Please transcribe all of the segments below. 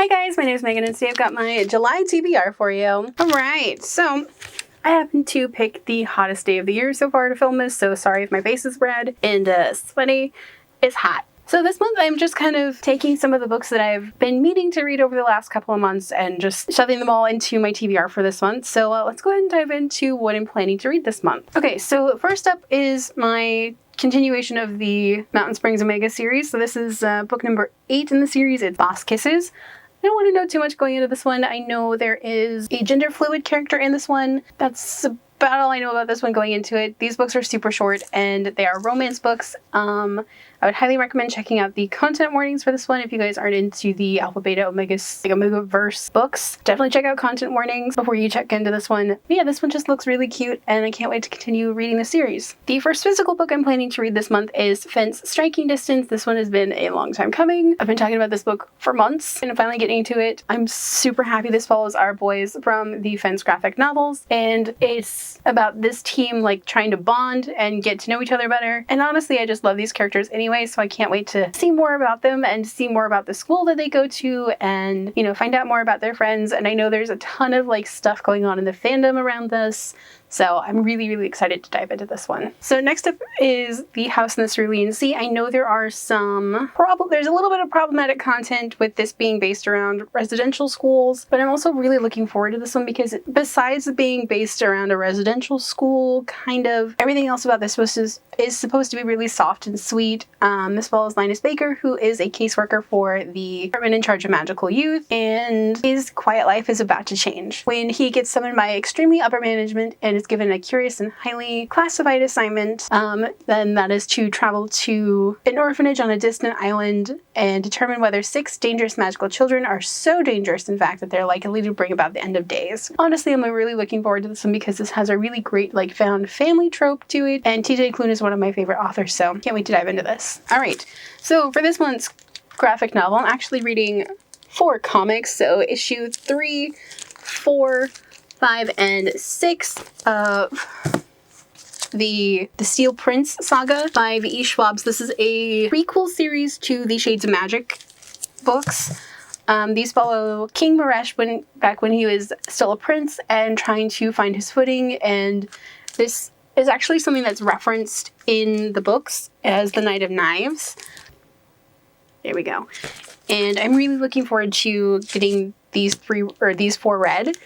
Hi guys, my name is Megan and today I've got my July TBR for you. Alright, so I happen to pick the hottest day of the year so far to film this, so sorry if my face is red and sweaty. It's hot. So this month I'm just kind of taking some of the books that I've been meaning to read over the last couple of months and just shoving them all into my TBR for this month. So let's go ahead and dive into what I'm planning to read this month. Okay, so first up is my continuation of the Mountain Springs Omega series. So this is book number 8 in the series. It's Boss Kisses. I don't want to know too much going into this one. I know there is a gender fluid character in this one. That's about all I know about this one going into it. These books are super short and they are romance books. I would highly recommend checking out the content warnings for this one if you guys aren't into the Alpha Beta Omega verse books. Definitely check out content warnings before you check into this one. But yeah, this one just looks really cute and I can't wait to continue reading the series. The first physical book I'm planning to read this month is Fence Striking Distance. This one has been a long time coming. I've been talking about this book for months and I'm finally getting into it. I'm super happy this follows our boys from the Fence graphic novels, and it's about this team like trying to bond and get to know each other better. And honestly, I just love these characters anyway, so I can't wait to see more about them and see more about the school that they go to and, you know, find out more about their friends. And I know there's a ton of like stuff going on in the fandom around this, so I'm really, really excited to dive into this one. So next up is The House in the Cerulean Sea. I know there are there's a little bit of problematic content with this being based around residential schools, but I'm also really looking forward to this one because besides being based around a residential school, kind of everything else about this is supposed to be really soft and sweet. This follows Linus Baker, who is a caseworker for the department in charge of magical youth, and his quiet life is about to change when he gets summoned by extremely upper management and is given a curious and highly classified assignment. Then that is to travel to an orphanage on a distant island and determine whether 6 dangerous magical children are so dangerous, in fact, that they're likely to bring about the end of days. Honestly, I'm really looking forward to this one because this has a really great like found family trope to it, and TJ Klune is one of my favorite authors, so can't wait to dive into this. Alright, so for this month's graphic novel, I'm actually reading 4 comics, so issue 3, 4, 5, and 6 of the Steel Prince saga by V.E. Schwab's. This is a prequel series to the Shades of Magic books. These follow King Maresh back when he was still a prince and trying to find his footing, and this is actually something that's referenced in the books as the Knight of Knives. There we go. And I'm really looking forward to getting these 4 read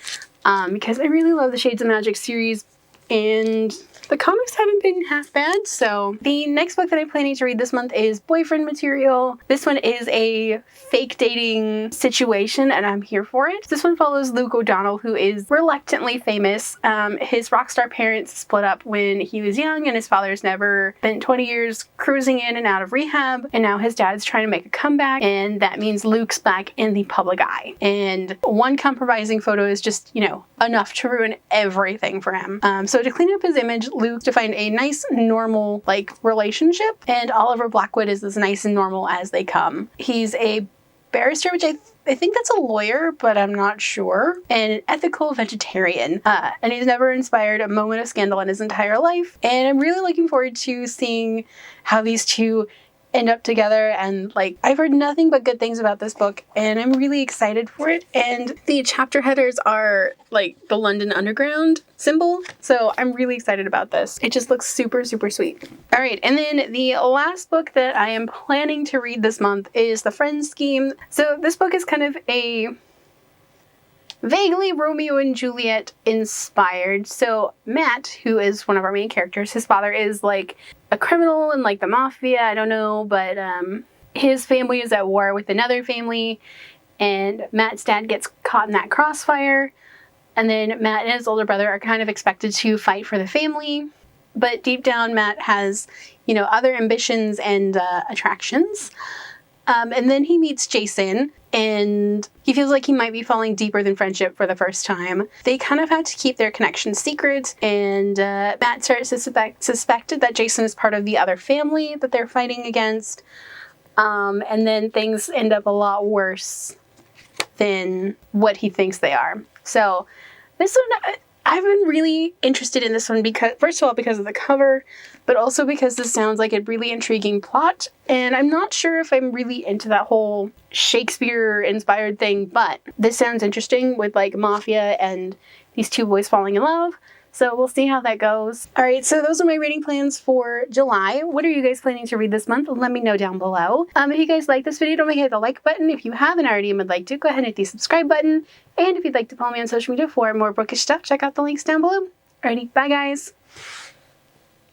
because I really love the Shades of Magic series and the comics haven't been half bad. So the next book that I'm planning to read this month is Boyfriend Material. This one is a fake dating situation and I'm here for it. This one follows Luke O'Donnell, who is reluctantly famous. His rock star parents split up when he was young and his father's never spent 20 years cruising in and out of rehab, and now his dad's trying to make a comeback, and that means Luke's back in the public eye. And one compromising photo is just, you know, enough to ruin everything for him. So to clean up his image, Luke to find a nice normal like relationship, and Oliver Blackwood is as nice and normal as they come. He's a barrister, which I think that's a lawyer, but I'm not sure, and an ethical vegetarian, and he's never inspired a moment of scandal in his entire life, and I'm really looking forward to seeing how these two end up together. And like, I've heard nothing but good things about this book and I'm really excited for it, and the chapter headers are like the London Underground symbol, so I'm really excited about this. It just looks super, super sweet. All right, and then the last book that I am planning to read this month is The Friends Scheme. So this book is kind of a vaguely Romeo and Juliet inspired. So Matt, who is one of our main characters, his father is like a criminal in like the mafia, I don't know, but his family is at war with another family, and Matt's dad gets caught in that crossfire, and then Matt and his older brother are kind of expected to fight for the family, but deep down Matt has, you know, other ambitions and attractions. And then he meets Jason, and he feels like he might be falling deeper than friendship for the first time. They kind of have to keep their connection secret, and Matt starts to suspected that Jason is part of the other family that they're fighting against. And then things end up a lot worse than what he thinks they are. So this one, I've been really interested in this one because, first of all, because of the cover, but also because this sounds like a really intriguing plot. And I'm not sure if I'm really into that whole Shakespeare-inspired thing, but this sounds interesting with like mafia and these two boys falling in love. So we'll see how that goes. All right, so those are my reading plans for July. What are you guys planning to read this month? Let me know down below. If you guys like this video, don't forget to hit the like button. If you haven't already and would like to, go ahead and hit the subscribe button. And if you'd like to follow me on social media for more bookish stuff, check out the links down below. Alrighty, bye guys.